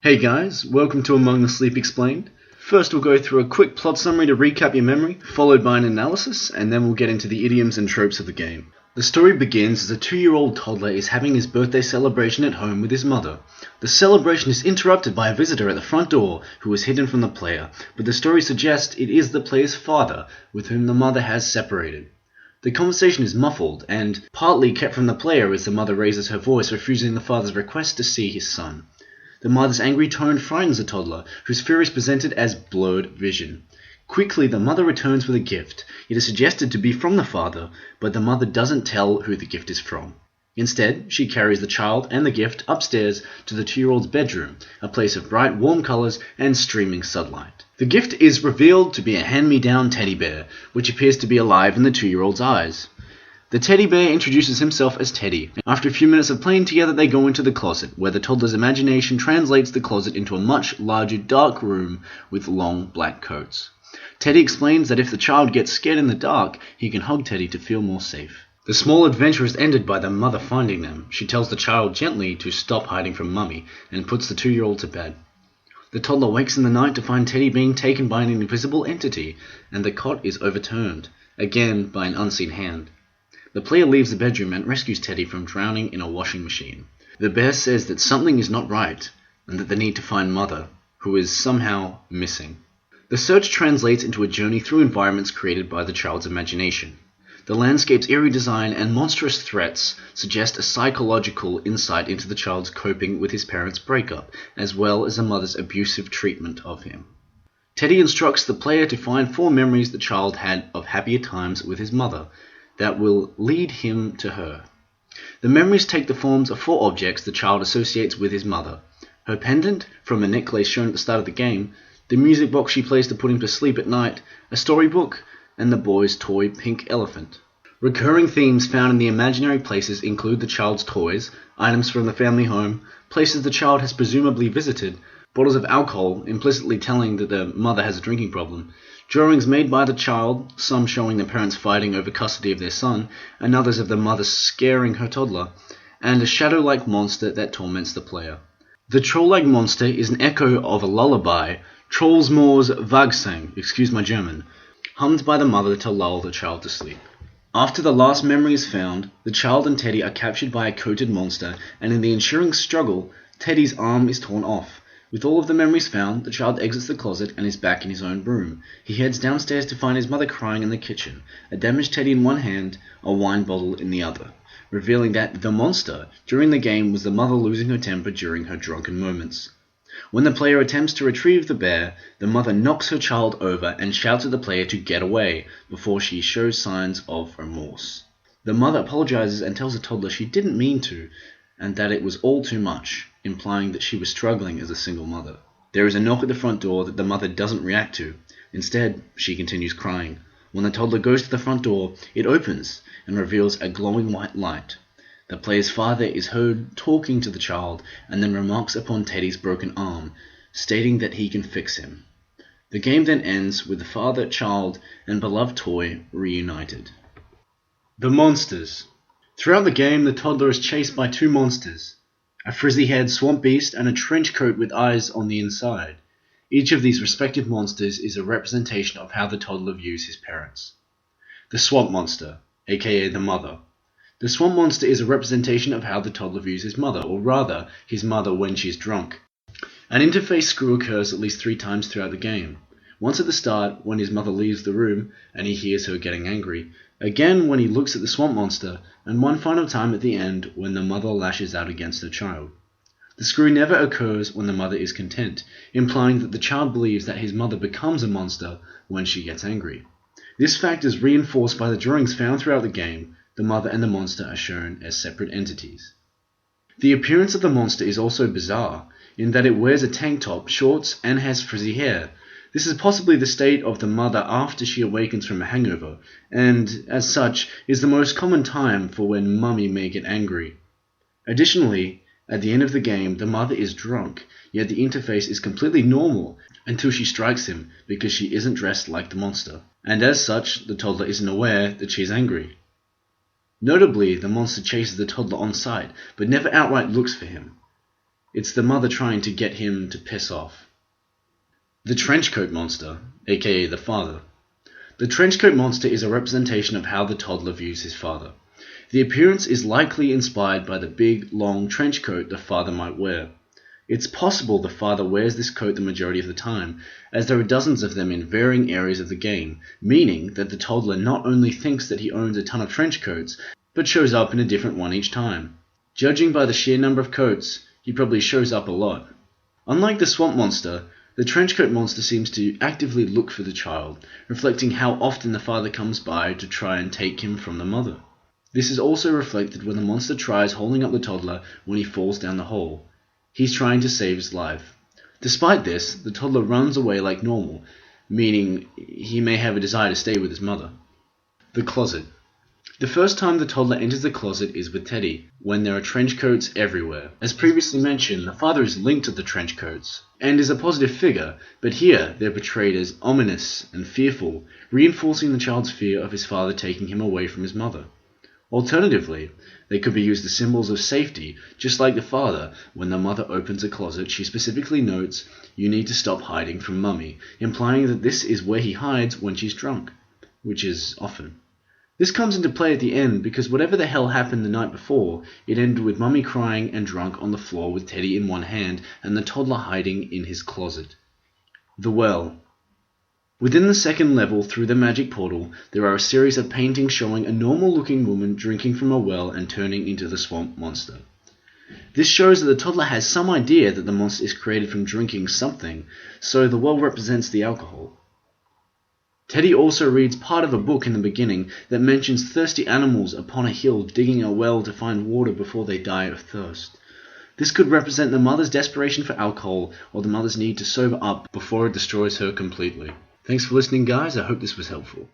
Hey guys, welcome to Among the Sleep Explained. First we'll go through a quick plot summary to recap your memory, followed by an analysis, and then we'll get into the idioms and tropes of the game. The story begins as a 2-year-old toddler is having his birthday celebration at home with his mother. The celebration is interrupted by a visitor at the front door who is hidden from the player, but the story suggests it is the player's father, with whom the mother has separated. The conversation is muffled and partly kept from the player as the mother raises her voice, refusing the father's request to see his son. The mother's angry tone frightens the toddler, whose fear is presented as blurred vision. Quickly, the mother returns with a gift. It is suggested to be from the father, but the mother doesn't tell who the gift is from. Instead, she carries the child and the gift upstairs to the 2-year-old's bedroom, a place of bright, warm colors and streaming sunlight. The gift is revealed to be a hand-me-down teddy bear, which appears to be alive in the 2-year-old's eyes. The teddy bear introduces himself as Teddy. After a few minutes of playing together, they go into the closet, where the toddler's imagination translates the closet into a much larger dark room with long black coats. Teddy explains that if the child gets scared in the dark, he can hug Teddy to feel more safe. The small adventure is ended by the mother finding them. She tells the child gently to stop hiding from Mummy and puts the 2-year-old to bed. The toddler wakes in the night to find Teddy being taken by an invisible entity, and the cot is overturned, again by an unseen hand. The player leaves the bedroom and rescues Teddy from drowning in a washing machine. The bear says that something is not right, and that they need to find Mother, who is somehow missing. The search translates into a journey through environments created by the child's imagination. The landscape's eerie design and monstrous threats suggest a psychological insight into the child's coping with his parents' breakup, as well as the mother's abusive treatment of him. Teddy instructs the player to find 4 memories the child had of happier times with his mother, that will lead him to her. The memories take the forms of 4 objects the child associates with his mother: her pendant from a necklace shown at the start of the game, the music box she plays to put him to sleep at night, a storybook, and the boy's toy pink elephant. Recurring themes found in the imaginary places include the child's toys, items from the family home, places the child has presumably visited, bottles of alcohol implicitly telling that the mother has a drinking problem, drawings made by the child, some showing the parents fighting over custody of their son, and others of the mother scaring her toddler, and a shadow-like monster that torments the player. The troll-like monster is an echo of a lullaby, Trollsmoor's Vagsang, excuse my German, hummed by the mother to lull the child to sleep. After the last memory is found, the child and Teddy are captured by a coated monster, and in the ensuing struggle, Teddy's arm is torn off. With all of the memories found, the child exits the closet and is back in his own room. He heads downstairs to find his mother crying in the kitchen, a damaged Teddy in one hand, a wine bottle in the other, revealing that the monster during the game was the mother losing her temper during her drunken moments. When the player attempts to retrieve the bear, the mother knocks her child over and shouts at the player to get away before she shows signs of remorse. The mother apologizes and tells the toddler she didn't mean to, and that it was all too much, implying that she was struggling as a single mother. There is a knock at the front door that the mother doesn't react to. Instead, she continues crying. When the toddler goes to the front door, it opens and reveals a glowing white light. The player's father is heard talking to the child and then remarks upon Teddy's broken arm, stating that he can fix him. The game then ends with the father, child, and beloved toy reunited. The monsters. Throughout the game, the toddler is chased by 2 monsters, a frizzy-haired swamp beast and a trench coat with eyes on the inside. Each of these respective monsters is a representation of how the toddler views his parents. The swamp monster, aka the mother. The swamp monster is a representation of how the toddler views his mother, or rather, his mother when she is drunk. An interface screw occurs at least 3 times throughout the game. Once at the start, when his mother leaves the room and he hears her getting angry. Again when he looks at the swamp monster, and one final time at the end when the mother lashes out against her child. The screw never occurs when the mother is content, implying that the child believes that his mother becomes a monster when she gets angry. This fact is reinforced by the drawings found throughout the game. The mother and the monster are shown as separate entities. The appearance of the monster is also bizarre, in that it wears a tank top, shorts, and has frizzy hair. This is possibly the state of the mother after she awakens from a hangover, and, as such, is the most common time for when Mummy may get angry. Additionally, at the end of the game, the mother is drunk, yet the interface is completely normal until she strikes him because she isn't dressed like the monster, and as such, the toddler isn't aware that she is angry. Notably, the monster chases the toddler on sight, but never outright looks for him. It's the mother trying to get him to piss off. The Trenchcoat Monster, aka the father. The Trenchcoat Monster is a representation of how the toddler views his father. The appearance is likely inspired by the big, long trench coat the father might wear. It's possible the father wears this coat the majority of the time, as there are dozens of them in varying areas of the game, meaning that the toddler not only thinks that he owns a ton of trench coats, but shows up in a different one each time. Judging by the sheer number of coats, he probably shows up a lot. Unlike the Swamp Monster, the Trenchcoat Monster seems to actively look for the child, reflecting how often the father comes by to try and take him from the mother. This is also reflected when the monster tries holding up the toddler when he falls down the hole. He's trying to save his life. Despite this, the toddler runs away like normal, meaning he may have a desire to stay with his mother. The Closet. The first time the toddler enters the closet is with Teddy, when there are trench coats everywhere. As previously mentioned, the father is linked to the trench coats, and is a positive figure, but here they're portrayed as ominous and fearful, reinforcing the child's fear of his father taking him away from his mother. Alternatively, they could be used as symbols of safety, just like the father. When the mother opens a closet, she specifically notes, "You need to stop hiding from Mummy," implying that this is where he hides when she's drunk, which is often. This comes into play at the end because whatever the hell happened the night before, it ended with Mummy crying and drunk on the floor with Teddy in one hand and the toddler hiding in his closet. The Well. Within the second level through the magic portal, there are a series of paintings showing a normal-looking woman drinking from a well and turning into the Swamp Monster. This shows that the toddler has some idea that the monster is created from drinking something, so the well represents the alcohol. Teddy also reads part of a book in the beginning that mentions thirsty animals upon a hill digging a well to find water before they die of thirst. This could represent the mother's desperation for alcohol or the mother's need to sober up before it destroys her completely. Thanks for listening, guys. I hope this was helpful.